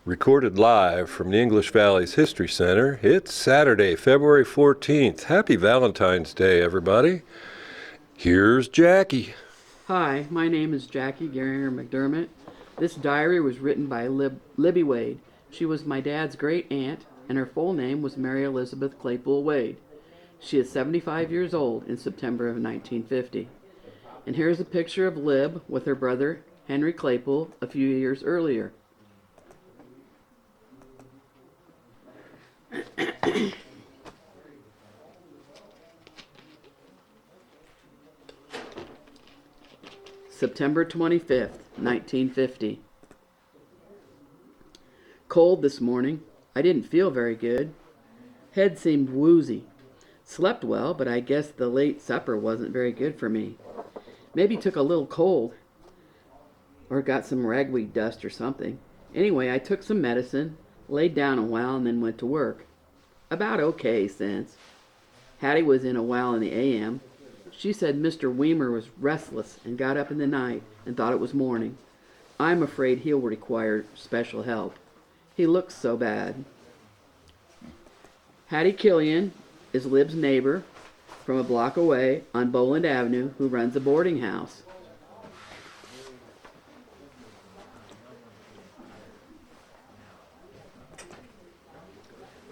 Recorded live from the English Valley's History Center, it's Saturday, February 14th. Happy Valentine's Day, everybody. Here's Jackie. Hi, my name is Jackie Garinger McDermott. This diary was written by Libby Wade. She was my dad's great aunt, and her full name was Mary Elizabeth Claypool Wade. She is 75 years old in September of 1950. And here's a picture of Lib with her brother Henry Claypool a few years earlier. September 25th, 1950. Cold this morning. I didn't feel very good. Head seemed woozy. Slept well, but I guess the late supper wasn't very good for me. Maybe took a little cold, or got some ragweed dust or something. Anyway, I took some medicine, laid down a while, and then went to work. About okay since. Hattie was in a while in the AM. She said Mr. Weimer was restless and got up in the night and thought it was morning. I'm afraid he'll require special help. He looks so bad. Hattie Killian is Lib's neighbor from a block away on Boland Avenue who runs a boarding house.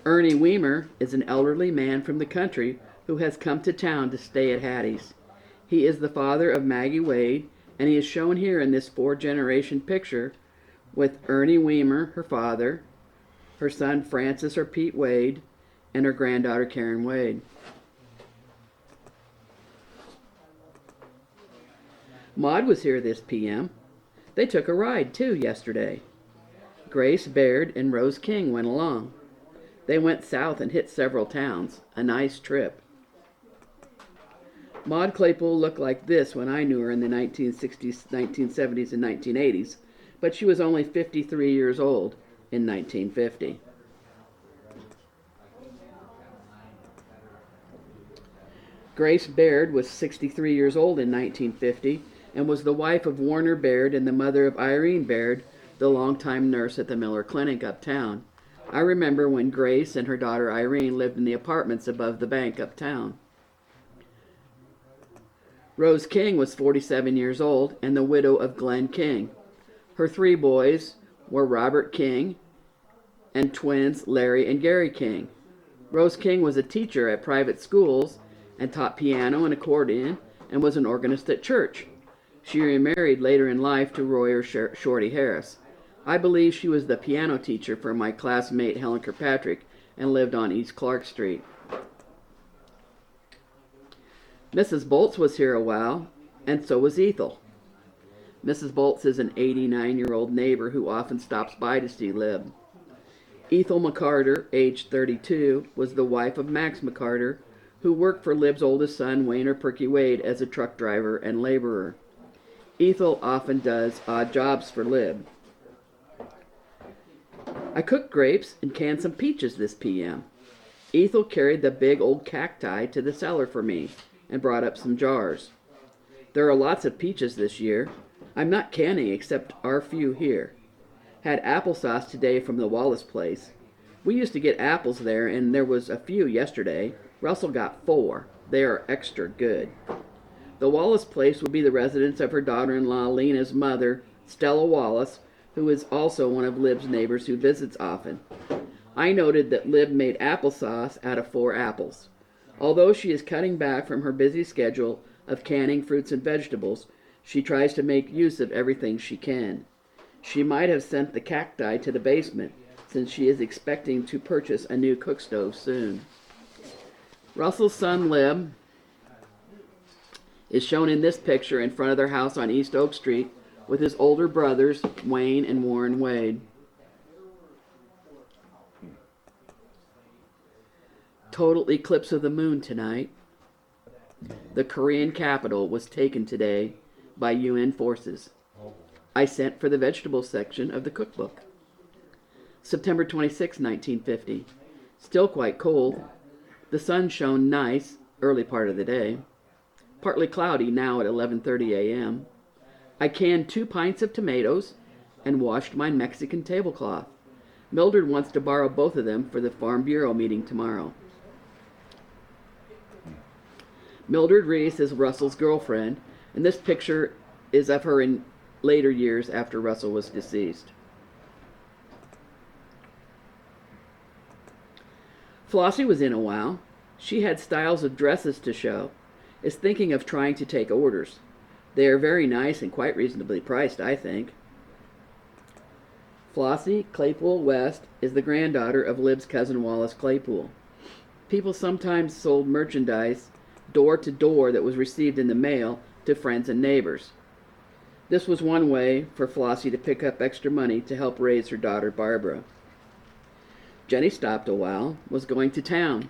Ernie Weimer is an elderly man from the country who has come to town to stay at Hattie's. He is the father of Maggie Wade, and he is shown here in this four-generation picture with Ernie Weimer, her father, her son Francis or Pete Wade, and her granddaughter Karen Wade. Maud was here this p.m. They took a ride, too, yesterday. Grace Baird and Rose King went along. They went south and hit several towns. A nice trip. Maud Claypool looked like this when I knew her in the 1960s, 1970s, and 1980s, but she was only 53 years old in 1950. Grace Baird was 63 years old in 1950 and was the wife of Warner Baird and the mother of Irene Baird, the longtime nurse at the Miller Clinic uptown. I remember when Grace and her daughter Irene lived in the apartments above the bank uptown. Rose King was 47 years old and the widow of Glenn King. Her three boys were Robert King and twins Larry and Gary King. Rose King was a teacher at private schools and taught piano and accordion and was an organist at church. She remarried later in life to Royer Shorty Harris. I believe she was the piano teacher for my classmate Helen Kirkpatrick and lived on East Clark Street. Mrs. Bolts was here a while, and so was Ethel. Mrs. Bolts is an 89-year-old neighbor who often stops by to see Lib. Ethel McCarter, aged 32, was the wife of Max McCarter, who worked for Lib's oldest son, Wayner Perky Wade, as a truck driver and laborer. Ethel often does odd jobs for Lib. I cooked grapes and canned some peaches this p.m. Ethel carried the big old cacti to the cellar for me and brought up some jars. There are lots of peaches this year. I'm not canning except our few here. Had applesauce today from the Wallace place. We used to get apples there and there was a few yesterday. Russell got 4. They are extra good. The Wallace place will be the residence of her daughter-in-law Lena's mother, Stella Wallace, who is also one of Lib's neighbors who visits often. I noted that Lib made applesauce out of 4 apples. Although she is cutting back from her busy schedule of canning fruits and vegetables, she tries to make use of everything she can. She might have sent the cacti to the basement, since she is expecting to purchase a new cook stove soon. Russell's son Lib is shown in this picture in front of their house on East Oak Street with his older brothers, Wayne and Warren Wade. Total eclipse of the moon tonight. The Korean capital was taken today by UN forces. I sent for the vegetable section of the cookbook. September 26, 1950. Still quite cold. The sun shone nice early part of the day. Partly cloudy now at 11:30 a.m. I canned 2 pints of tomatoes and washed my Mexican tablecloth. Mildred wants to borrow both of them for the Farm Bureau meeting tomorrow. Mildred Reese is Russell's girlfriend, and this picture is of her in later years after Russell was deceased. Flossie was in a while. She had styles of dresses to show, is thinking of trying to take orders. They are very nice and quite reasonably priced, I think. Flossie Claypool West is the granddaughter of Lib's cousin Wallace Claypool. People sometimes sold merchandise door to door that was received in the mail to friends and neighbors. This was one way for Flossie to pick up extra money to help raise her daughter Barbara. Jenny stopped a while, was going to town.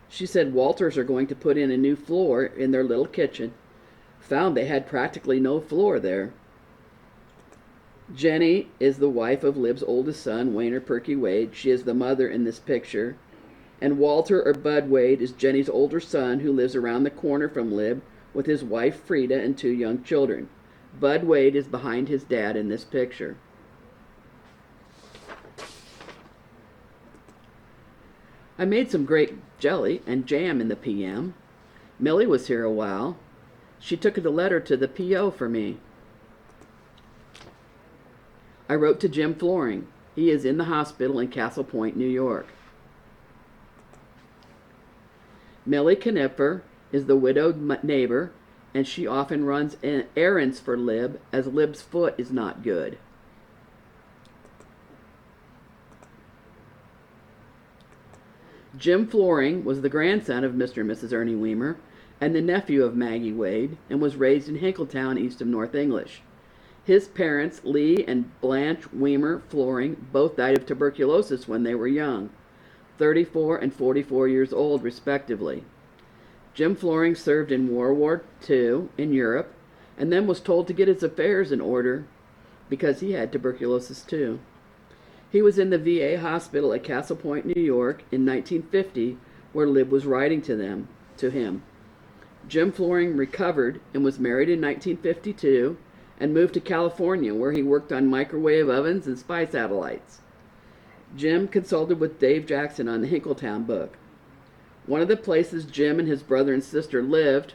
She said Walters are going to put in a new floor in their little kitchen. Found they had practically no floor there. Jenny is the wife of Lib's oldest son, Wayner Perky Wade. She is the mother in this picture. And Walter, or Bud Wade, is Jenny's older son who lives around the corner from Lib with his wife Frida and 2 young children. Bud Wade is behind his dad in this picture. I made some great jelly and jam in the PM. Millie was here a while. She took the letter to the PO for me. I wrote to Jim Floring. He is in the hospital in Castle Point, New York. Millie Knipfer is the widowed neighbor, and she often runs errands for Lib, as Lib's foot is not good. Jim Floring was the grandson of Mr. and Mrs. Ernie Weimer and the nephew of Maggie Wade, and was raised in Hinkletown, east of North English. His parents, Lee and Blanche Weimer Floring, both died of tuberculosis when they were young, 34 and 44 years old, respectively. Jim Floring served in World War II in Europe, and then was told to get his affairs in order because he had tuberculosis too. He was in the VA hospital at Castle Point, New York in 1950, where Lib was writing to him. Jim Floring recovered and was married in 1952 and moved to California, where he worked on microwave ovens and spy satellites. Jim consulted with Dave Jackson on the Hinkletown book. One of the places Jim and his brother and sister lived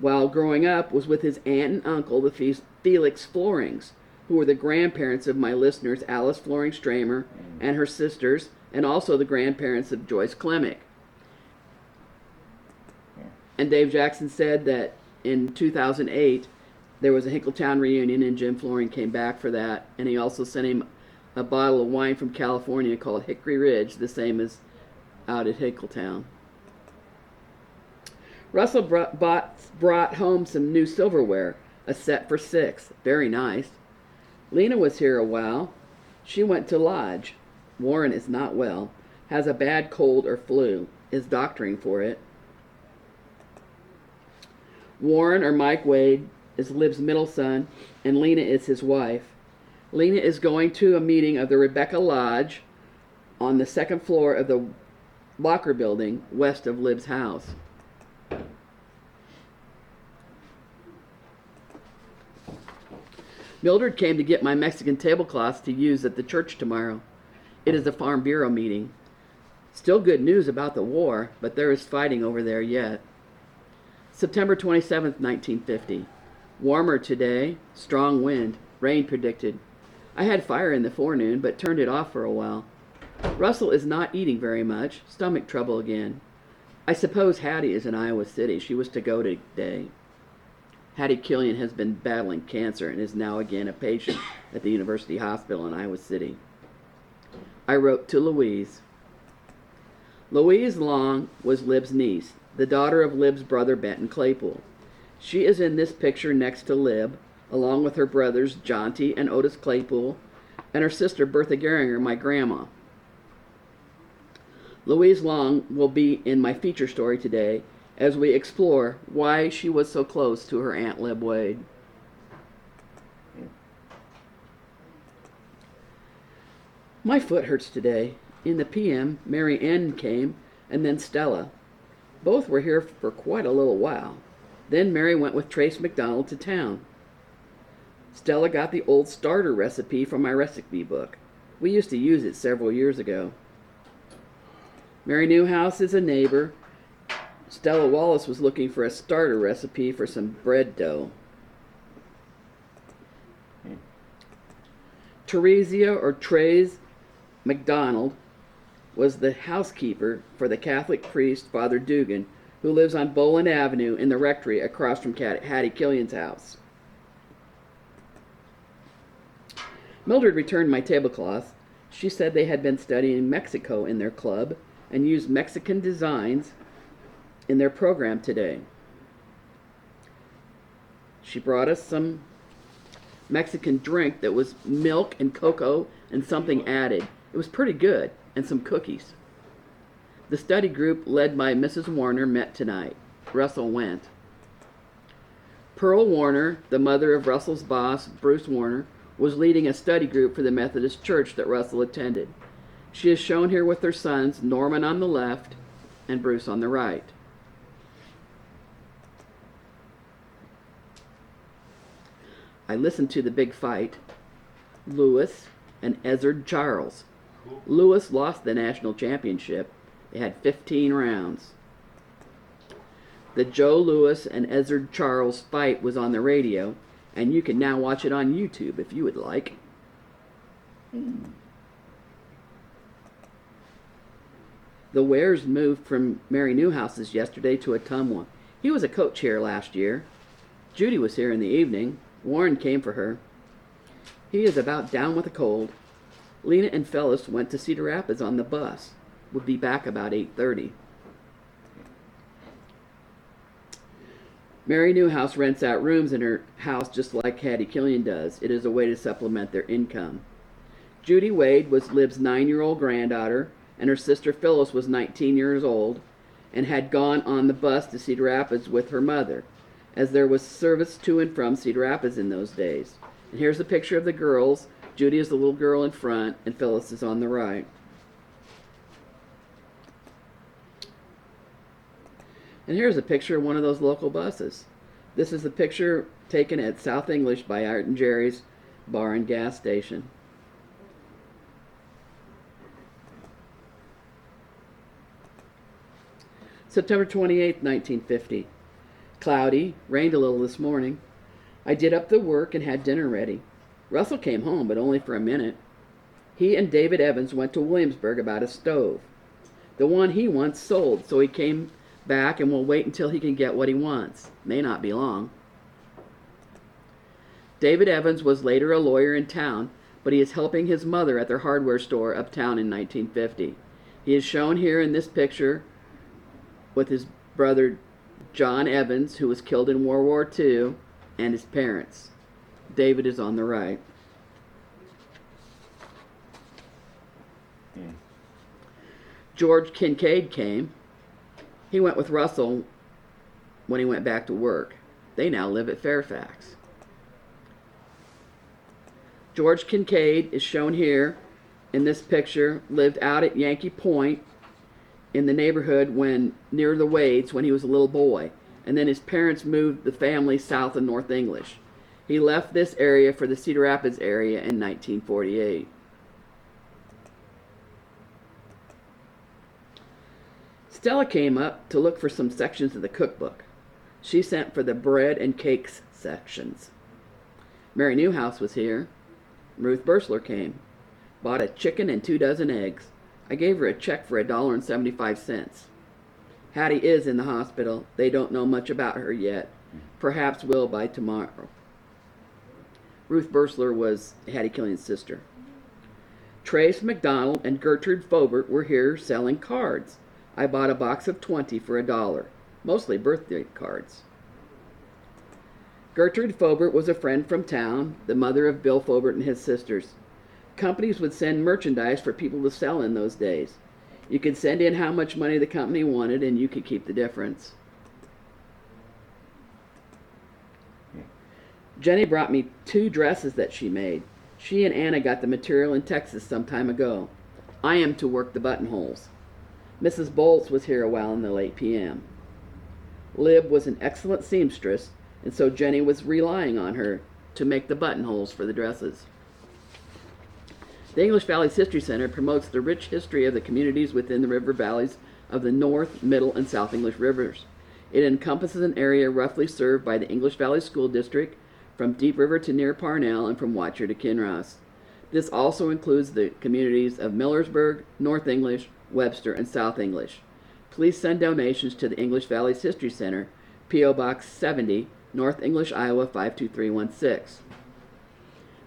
while growing up was with his aunt and uncle, the Felix Florings, who were the grandparents of my listeners, Alice Floring Stramer and her sisters, and also the grandparents of Joyce Klemick. And Dave Jackson said that in 2008, there was a Hinkletown reunion, and Jim Floring came back for that, and he also sent him a bottle of wine from California called Hickory Ridge, the same as out at Hinkletown. Russell brought home some new silverware, a set for 6, very nice. Lena was here a while. She went to lodge. Warren is not well, has a bad cold or flu, is doctoring for it. Warren, or Mike Wade, is Lib's middle son, and Lena is his wife. Lena is going to a meeting of the Rebecca Lodge on the 2nd floor of the Locker building west of Lib's house. Mildred came to get my Mexican tablecloths to use at the church tomorrow. It is a Farm Bureau meeting. Still good news about the war, but there is fighting over there yet. September 27th, 1950. Warmer today, strong wind, rain predicted. I had fire in the forenoon, but turned it off for a while. Russell is not eating very much, stomach trouble again. I suppose Hattie is in Iowa City. She was to go today. Hattie Killian has been battling cancer and is now again a patient at the University Hospital in Iowa City. I wrote to Louise. Louise Long was Lib's niece, the daughter of Lib's brother Benton Claypool. She is in this picture next to Lib, along with her brothers Jonty and Otis Claypool, and her sister Bertha Geringer, my grandma. Louise Long will be in my feature story today as we explore why she was so close to her Aunt Lib Wade. My foot hurts today. In the PM, Mary Ann came, and then Stella. Both were here for quite a little while. Then Mary went with Trace McDonald to town. Stella got the old starter recipe from my recipe book. We used to use it several years ago. Mary Newhouse is a neighbor. Stella Wallace was looking for a starter recipe for some bread dough. Teresia or Therese MacDonald was the housekeeper for the Catholic priest Father Dugan, who lives on Boland Avenue in the rectory across from Hattie Killian's house. Mildred returned my tablecloth. She said they had been studying Mexico in their club and used Mexican designs in their program today. She brought us some Mexican drink that was milk and cocoa and something added. It was pretty good, and some cookies. The study group led by Mrs. Warner met tonight. Russell went. Pearl Warner, the mother of Russell's boss, Bruce Warner, was leading a study group for the Methodist Church that Russell attended. She is shown here with her sons, Norman on the left and Bruce on the right. I listened to the big fight. Lewis and Ezzard Charles. Lewis lost the national championship. It had 15 rounds. The Joe Lewis and Ezzard Charles fight was on the radio, and you can now watch it on YouTube if you would like. The Wares moved from Mary Newhouse's yesterday to Ottumwa. He was a coach here last year. Judy was here in the evening. Warren came for her. He is about down with a cold. Lena and Phyllis went to Cedar Rapids on the bus. Would be back about 8:30. Mary Newhouse rents out rooms in her house just like Hattie Killian does. It is a way to supplement their income. Judy Wade was Lib's 9-year-old granddaughter, and her sister Phyllis was 19 years old and had gone on the bus to Cedar Rapids with her mother, as there was service to and from Cedar Rapids in those days. And here's a picture of the girls. Judy is the little girl in front, and Phyllis is on the right. And here's a picture of one of those local buses. This is the picture taken at South English by Art and Jerry's Bar and Gas Station. September 28th, 1950. Cloudy, rained a little this morning. I did up the work and had dinner ready. Russell came home, but only for a minute. He and David Evans went to Williamsburg about a stove. The one he wants sold, so he came back and will wait until he can get what he wants. May not be long. David Evans was later a lawyer in town, but he is helping his mother at their hardware store uptown in 1950. He is shown here in this picture with his brother John Evans, who was killed in World War II, and his parents. David is on the right. George Kincaid came. He went with Russell when he went back to work. They now live at Fairfax. George Kincaid is shown here in this picture, lived out at Yankee Point in the neighborhood near the Wades when he was a little boy. And then his parents moved the family south of North English. He left this area for the Cedar Rapids area in 1948. Stella came up to look for some sections of the cookbook. She sent for the bread and cakes sections. Mary Newhouse was here. Ruth Bursler came. Bought a chicken and 2 dozen eggs. I gave her a check for $1.75. Hattie is in the hospital. They don't know much about her yet. Perhaps will by tomorrow. Ruth Bursler was Hattie Killian's sister. Trace McDonald and Gertrude Fobert were here selling cards. I bought a box of 20 for $1, mostly birthday cards. Gertrude Fobert was a friend from town, the mother of Bill Fobert and his sisters. Companies would send merchandise for people to sell in those days. You could send in how much money the company wanted, and you could keep the difference. Jenny brought me 2 dresses that she made. She and Anna got the material in Texas some time ago. I am to work the buttonholes. Mrs. Bolts was here a while in the late p.m. Lib was an excellent seamstress, and so Jenny was relying on her to make the buttonholes for the dresses. The English Valleys History Center promotes the rich history of the communities within the river valleys of the North, Middle, and South English rivers. It encompasses an area roughly served by the English Valley School District from Deep River to near Parnell and from Watcher to Kinross. This also includes the communities of Millersburg, North English, Webster, and South English. Please send donations to the English Valleys History Center, P.O. Box 70, North English, Iowa 52316.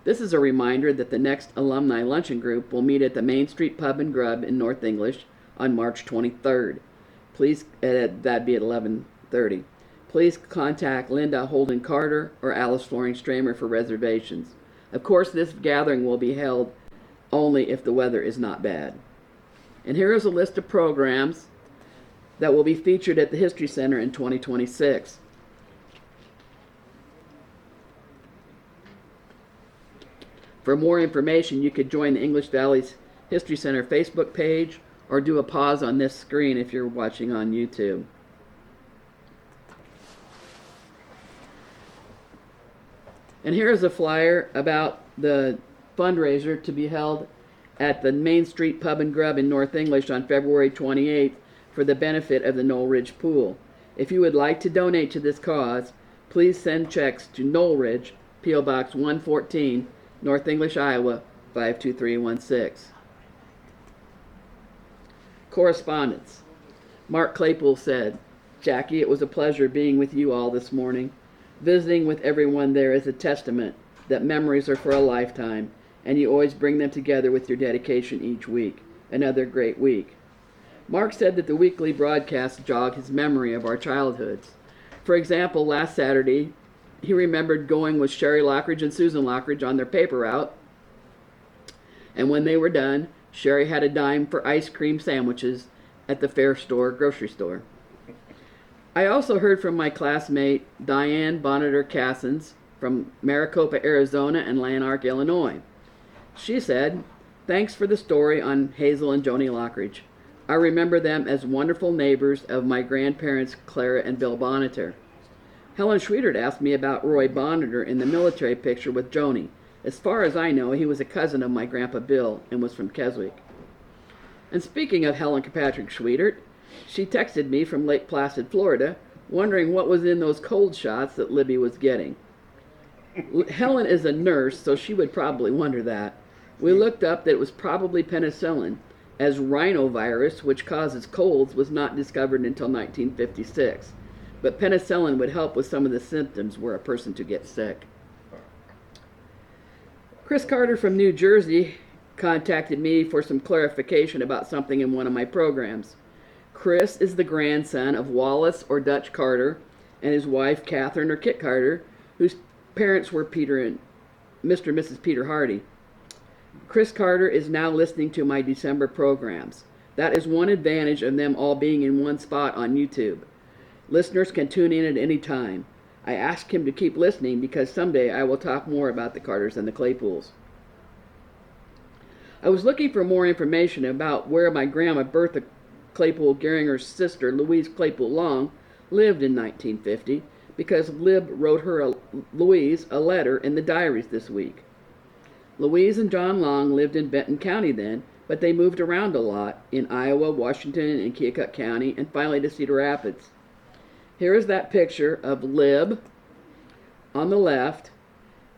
This is a reminder that the next alumni luncheon group will meet at the Main Street Pub and Grub in North English on March 23rd. Please, that'd be at 11:30. Please contact Linda Holden Carter or Alice Flooring Stramer for reservations. Of course, this gathering will be held only if the weather is not bad. And here is a list of programs that will be featured at the History Center in 2026. For more information, you could join the English Valleys History Center Facebook page or do a pause on this screen if you're watching on YouTube. And here is a flyer about the fundraiser to be held at the Main Street Pub and Grub in North English on February 28th for the benefit of the Knoll Ridge Pool. If you would like to donate to this cause, please send checks to Knoll Ridge, P.O. Box 114, North English, Iowa 52316. Correspondence. Mark Claypool said, "Jackie, it was a pleasure being with you all this morning. Visiting with everyone there is a testament that memories are for a lifetime, and you always bring them together with your dedication each week. Another great week." Mark said that the weekly broadcasts jog his memory of our childhoods. For example, last Saturday, he remembered going with Sherry Lockridge and Susan Lockridge on their paper route, and when they were done, Sherry had a dime for ice cream sandwiches at the Fair Store grocery store. I also heard from my classmate Diane Bonneter Cassens from Maricopa, Arizona and Lanark, Illinois. She said, "Thanks for the story on Hazel and Joni Lockridge. I remember them as wonderful neighbors of my grandparents Clara and Bill Bonneter." Helen Schwietert asked me about Roy Bonneter in the military picture with Joni. As far as I know, he was a cousin of my grandpa Bill and was from Keswick. And speaking of Helen Kirkpatrick Schwietert, she texted me from Lake Placid, Florida, wondering what was in those cold shots that Libby was getting. Helen is a nurse, so she would probably wonder that. We looked up that it was probably penicillin, as rhinovirus, which causes colds, was not discovered until 1956. But penicillin would help with some of the symptoms were a person to get sick. Chris Carter from New Jersey contacted me for some clarification about something in one of my programs. Chris is the grandson of Wallace or Dutch Carter and his wife Catherine or Kit Carter, whose parents were Peter and Mr. and Mrs. Peter Hardy. Chris Carter is now listening to my December programs. That is one advantage of them all being in one spot on YouTube. Listeners can tune in at any time. I asked him to keep listening because someday I will talk more about the Carters and the Claypools. I was looking for more information about where my grandma Bertha Claypool Geringer's sister Louise Claypool Long lived in 1950 because Lib wrote her Louise a letter in the diaries this week. Louise and John Long lived in Benton County then, but they moved around a lot in Iowa, Washington, and Keokuk County, and finally to Cedar Rapids. Here is that picture of Lib on the left,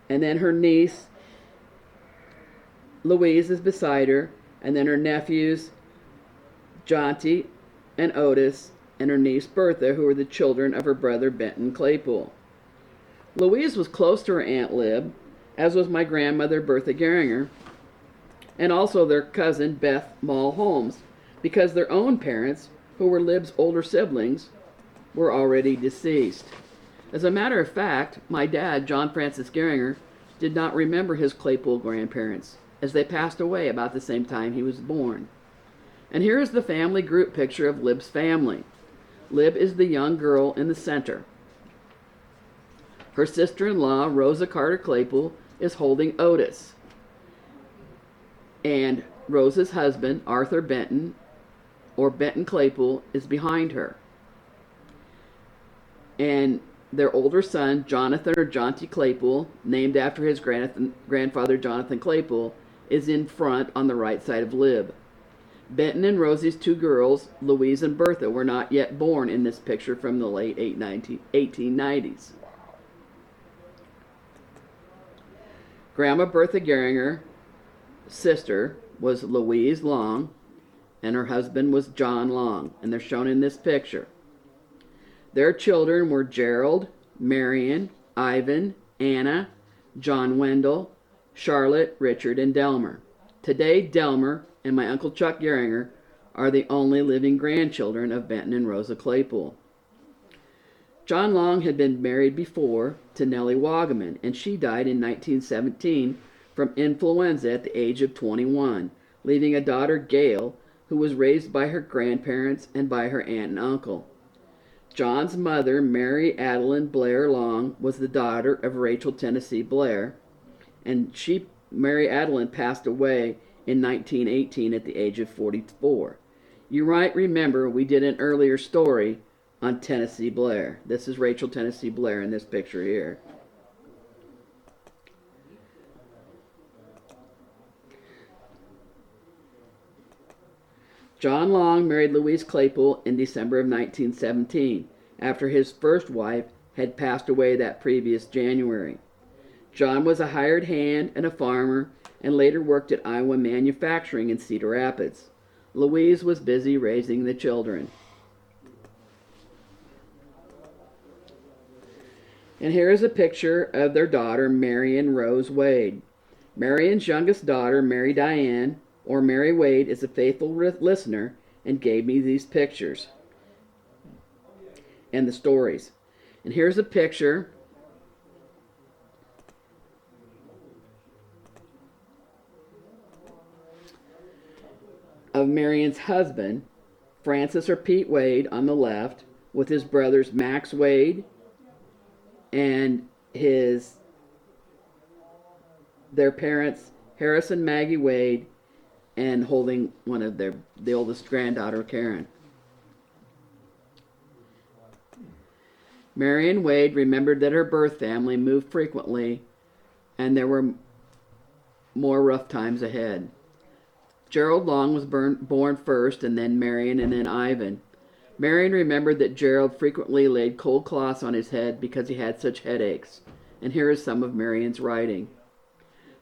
and then her niece Louise is beside her, and then her nephews Jonty and Otis, and her niece Bertha, who were the children of her brother Benton Claypool. Louise was close to her Aunt Lib, as was my grandmother Bertha Geringer, and also their cousin Beth Mall Holmes, because their own parents, who were Lib's older siblings, were already deceased. As a matter of fact, my dad, John Francis Geringer, did not remember his Claypool grandparents, as they passed away about the same time he was born. And here is the family group picture of Lib's family. Lib is the young girl in the center. Her sister-in-law, Rosa Carter Claypool, is holding Otis. And Rosa's husband, Arthur Benton, or Benton Claypool, is behind her. And their older son, Jonathan or Jonty Claypool, named after his grandfather Jonathan Claypool, is in front on the right side of Lib. Benton and Rosie's two girls, Louise and Bertha, were not yet born in this picture from the late 1890s. Grandma Bertha Geringer, sister, was Louise Long, and her husband was John Long, and they're shown in this picture. Their children were Gerald, Marion, Ivan, Anna, John Wendell, Charlotte, Richard, and Delmer. Today, Delmer and my Uncle Chuck Geringer are the only living grandchildren of Benton and Rosa Claypool. John Long had been married before to Nellie Wagaman, and she died in 1917 from influenza at the age of 21, leaving a daughter, Gail, who was raised by her grandparents and by her aunt and uncle. John's mother, Mary Adeline Blair Long, was the daughter of Rachel Tennessee Blair, and Mary Adeline passed away in 1918 at the age of 44. You might remember we did an earlier story on Tennessee Blair. This is Rachel Tennessee Blair in this picture here. John Long married Louise Claypool in December of 1917, after his first wife had passed away that previous January. John was a hired hand and a farmer, and later worked at Iowa Manufacturing in Cedar Rapids. Louise was busy raising the children. And here is a picture of their daughter, Marion Rose Wade. Marion's youngest daughter, Mary Diane, or Mary Wade, is a faithful listener and gave me these pictures and the stories. And here's a picture of Marion's husband, Francis or Pete Wade, on the left, with his brothers Max Wade and their parents, Harris and Maggie Wade, and holding one of the oldest granddaughter, Karen. Marion Wade remembered that her birth family moved frequently, and there were more rough times ahead. Gerald Long was born first, and then Marion, and then Ivan. Marion remembered that Gerald frequently laid cold cloths on his head because he had such headaches. And here is some of Marion's writing.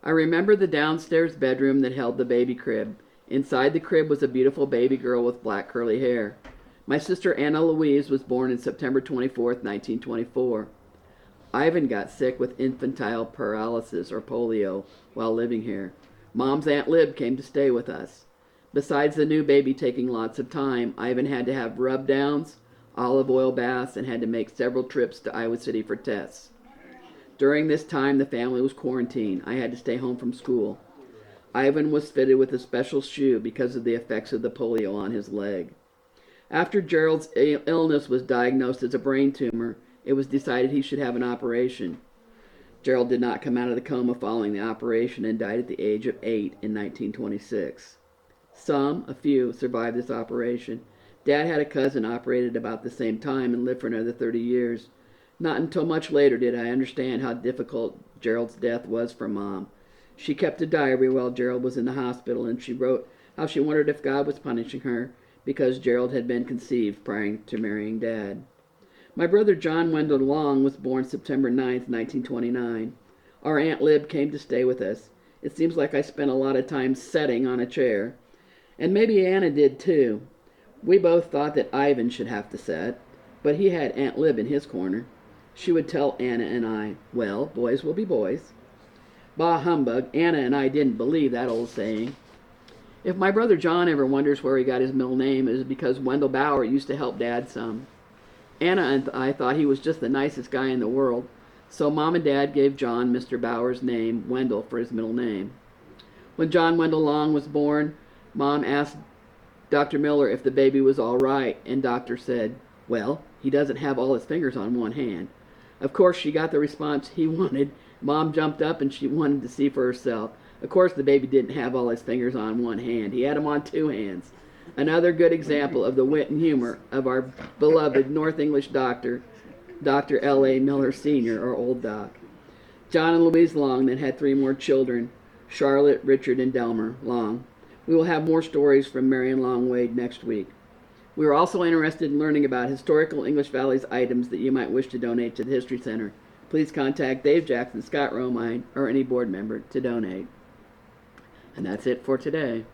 I remember the downstairs bedroom that held the baby crib. Inside the crib was a beautiful baby girl with black curly hair. My sister Anna Louise was born on September 24th, 1924. Ivan got sick with infantile paralysis or polio while living here. Mom's Aunt Lib came to stay with us. Besides the new baby taking lots of time, Ivan had to have rub-downs, olive oil baths, and had to make several trips to Iowa City for tests. During this time, the family was quarantined. I had to stay home from school. Ivan was fitted with a special shoe because of the effects of the polio on his leg. After Gerald's illness was diagnosed as a brain tumor, it was decided he should have an operation. Gerald did not come out of the coma following the operation and died at the age of 8 in 1926. A few, survived this operation. Dad had a cousin operated about the same time and lived for another 30 years. Not until much later did I understand how difficult Gerald's death was for Mom. She kept a diary while Gerald was in the hospital, and she wrote how she wondered if God was punishing her because Gerald had been conceived prior to marrying Dad. My brother John Wendell Long was born September 9th, 1929. Our Aunt Lib came to stay with us. It seems like I spent a lot of time sitting on a chair. And maybe Anna did too. We both thought that Ivan should have to sit, but he had Aunt Lib in his corner. She would tell Anna and I, well, boys will be boys. Bah humbug, Anna and I didn't believe that old saying. If my brother John ever wonders where he got his middle name, it is because Wendell Bauer used to help Dad some. Anna and I thought he was just the nicest guy in the world, so Mom and Dad gave John Mr. Bauer's name, Wendell, for his middle name. When John Wendell Long was born, Mom asked Dr. Miller if the baby was all right, and Doctor said, well, he doesn't have all his fingers on one hand. Of course, she got the response he wanted. Mom jumped up and she wanted to see for herself. Of course, the baby didn't have all his fingers on one hand. He had them on two hands. Another good example of the wit and humor of our beloved North English doctor, Dr. L.A. Miller Sr., or Old Doc. John and Louise Long then had 3 more children. Charlotte, Richard, and Delmer Long. We will have more stories from Marion Long Wade next week. We are also interested in learning about historical English Valley's items that you might wish to donate to the History Center. Please contact Dave Jackson, Scott Romine, or any board member to donate. And that's it for today.